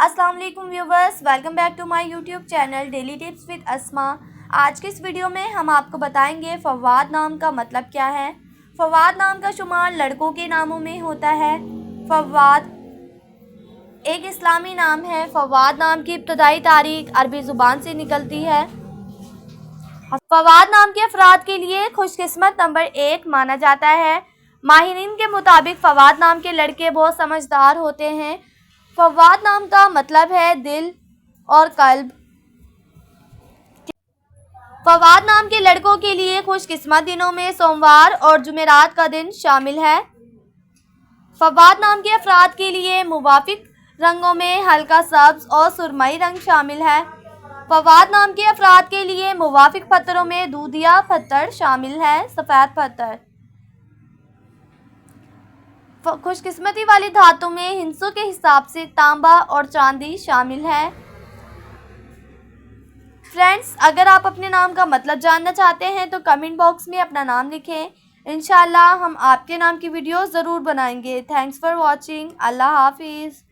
अस्सलाम वालेकुम viewers, welcome back to my YouTube channel daily tips with Asma. आज के इस वीडियो में हम आपको बताएंगे फवाद नाम का मतलब क्या है। फवाद नाम का शुमार लड़कों के नामों में होता है। फवाद एक इस्लामी नाम है। फवाद नाम की इब्तदाई तारीख अरबी ज़ुबान से निकलती है। फवाद नाम के अफराद के लिए खुशकिस्मत नंबर 1 माना जाता है। माहिरीन के मुताबिक फवाद नाम के लड़के बहुत समझदार होते हैं। फवाद नाम का मतलब है दिल और कल्ब। फवाद नाम के लड़कों के लिए खुशकिस्मत दिनों में सोमवार और जुमेरात का दिन शामिल है। फवाद नाम के अफराद के लिए मुवाफिक रंगों में हल्का सब्ज और सुरमई रंग शामिल है। फवाद नाम के अफराद के लिए मुवाफिक पत्थरों में दूधिया पत्थर शामिल है, सफ़ेद पत्थर। खुशकिस्मती वाली धातु में हिंसों के हिसाब से तांबा और चांदी शामिल है। फ्रेंड्स, अगर आप अपने नाम का मतलब जानना चाहते हैं तो कमेंट बॉक्स में अपना नाम लिखें। इंशाल्लाह हम आपके नाम की वीडियो ज़रूर बनाएंगे। Thanks for watching. अल्लाह हाफिज़।